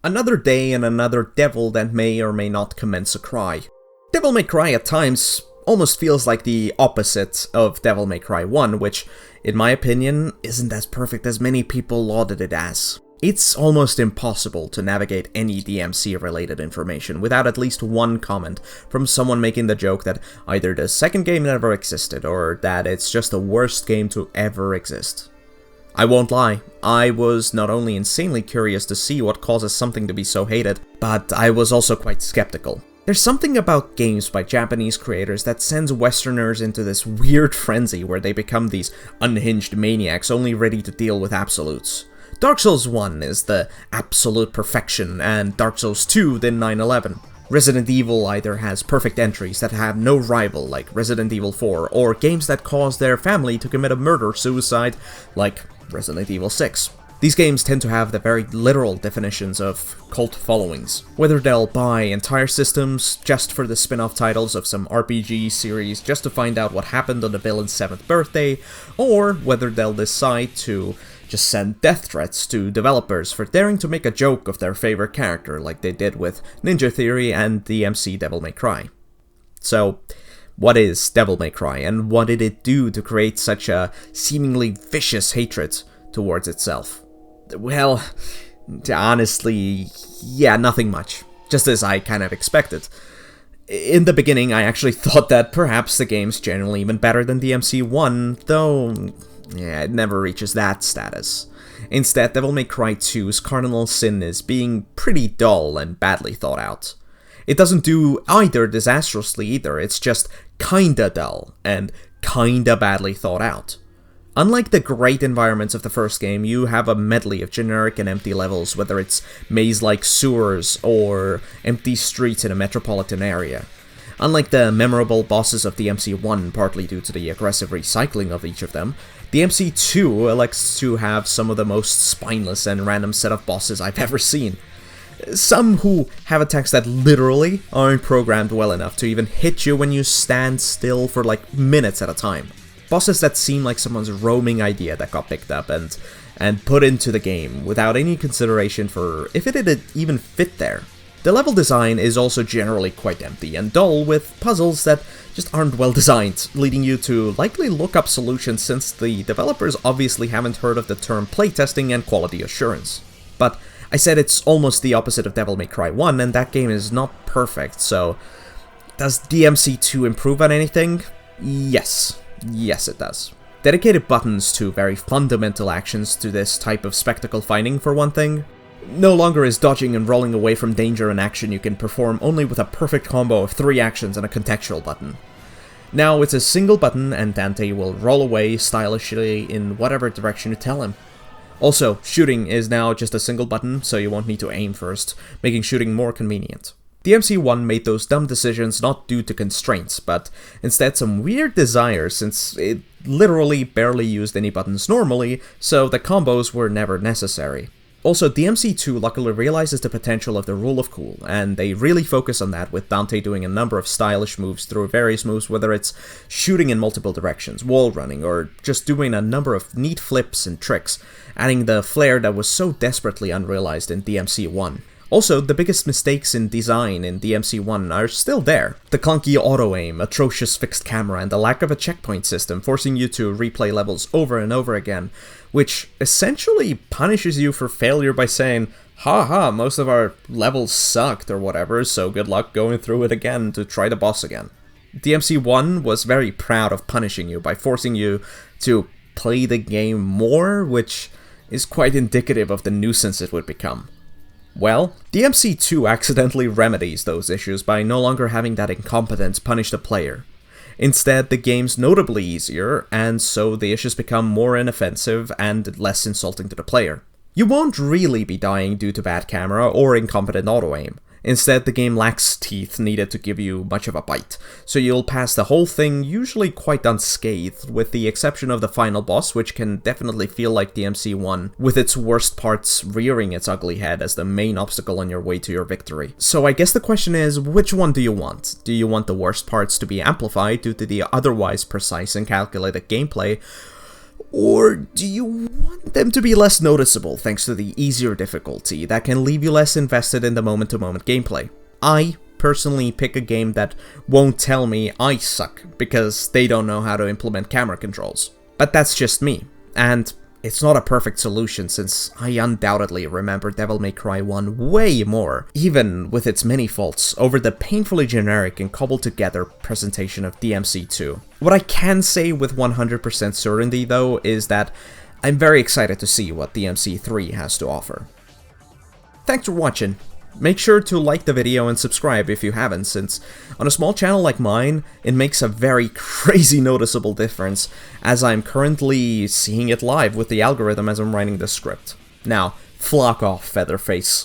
Another day and another devil that may or may not commence a cry. Devil May Cry at times almost feels like the opposite of Devil May Cry 1, which, in my opinion, isn't as perfect as many people lauded it as. It's almost impossible to navigate any DMC-related information without at least one comment from someone making the joke that either the second game never existed or that it's just the worst game to ever exist. I won't lie, I was not only insanely curious to see what causes something to be so hated, but I was also quite skeptical. There's something about games by Japanese creators that sends Westerners into this weird frenzy where they become these unhinged maniacs only ready to deal with absolutes. Dark Souls 1 is the absolute perfection, and Dark Souls 2 the 9/11. Resident Evil either has perfect entries that have no rival, like Resident Evil 4, or games that cause their family to commit a murder-suicide, like Resident Evil 6. These games tend to have the very literal definitions of cult followings. Whether they'll buy entire systems just for the spin-off titles of some RPG series just to find out what happened on the villain's 7th birthday, or whether they'll decide to just send death threats to developers for daring to make a joke of their favorite character like they did with Ninja Theory and DMC Devil May Cry. So, what is Devil May Cry, and what did it do to create such a seemingly vicious hatred towards itself? Well, honestly, yeah, nothing much. Just as I kind of expected. In the beginning, I actually thought that perhaps the game's generally even better than DMC1, though yeah, it never reaches that status. Instead, Devil May Cry 2's cardinal sin is being pretty dull and badly thought out. It doesn't do either disastrously either, it's just kinda dull and kinda badly thought out. Unlike the great environments of the first game, you have a medley of generic and empty levels, whether it's maze-like sewers or empty streets in a metropolitan area. Unlike the memorable bosses of DMC1, partly due to the aggressive recycling of each of them, DMC2 elects to have some of the most spineless and random set of bosses I've ever seen. Some who have attacks that literally aren't programmed well enough to even hit you when you stand still for like minutes at a time. Bosses that seem like someone's roaming idea that got picked up and put into the game without any consideration for if it'd even fit there. The level design is also generally quite empty and dull, with puzzles that just aren't well designed, leading you to likely look up solutions since the developers obviously haven't heard of the term playtesting and quality assurance. But I said it's almost the opposite of Devil May Cry 1, and that game is not perfect, so does DMC2 improve on anything? Yes. Yes, it does. Dedicated buttons to very fundamental actions to this type of spectacle fighting, for one thing. No longer is dodging and rolling away from danger an action you can perform only with a perfect combo of 3 actions and a contextual button. Now it's a single button and Dante will roll away stylishly in whatever direction you tell him. Also, shooting is now just a single button, so you won't need to aim first, making shooting more convenient. DMC1 made those dumb decisions not due to constraints, but instead some weird desires since it literally barely used any buttons normally, so the combos were never necessary. Also, DMC2 luckily realizes the potential of the rule of cool, and they really focus on that with Dante doing a number of stylish moves through various moves, whether it's shooting in multiple directions, wall running, or just doing a number of neat flips and tricks, adding the flair that was so desperately unrealized in DMC1. Also, the biggest mistakes in design in DMC1 are still there. The clunky auto-aim, atrocious fixed camera, and the lack of a checkpoint system, forcing you to replay levels over and over again, which essentially punishes you for failure by saying, haha, most of our levels sucked or whatever, so good luck going through it again to try the boss again. DMC1 was very proud of punishing you by forcing you to play the game more, which is quite indicative of the nuisance it would become. Well, DMC2 accidentally remedies those issues by no longer having that incompetence punish the player. Instead, the game's notably easier, and so the issues become more inoffensive and less insulting to the player. You won't really be dying due to bad camera or incompetent auto-aim. Instead, the game lacks teeth needed to give you much of a bite, so you'll pass the whole thing usually quite unscathed, with the exception of the final boss, which can definitely feel like DMC1, with its worst parts rearing its ugly head as the main obstacle on your way to your victory. So I guess the question is, which one do you want? Do you want the worst parts to be amplified due to the otherwise precise and calculated gameplay? Or do you want them to be less noticeable thanks to the easier difficulty that can leave you less invested in the moment-to-moment gameplay? I personally pick a game that won't tell me I suck because they don't know how to implement camera controls. But that's just me, and it's not a perfect solution since I undoubtedly remember Devil May Cry 1 way more, even with its many faults, over the painfully generic and cobbled together presentation of DMC2. What I can say with 100% certainty though is that I'm very excited to see what DMC3 has to offer. Thanks for watching. Make sure to like the video and subscribe if you haven't, since on a small channel like mine, it makes a very crazy noticeable difference, as I'm currently seeing it live with the algorithm as I'm writing the script. Now, flock off, Featherface.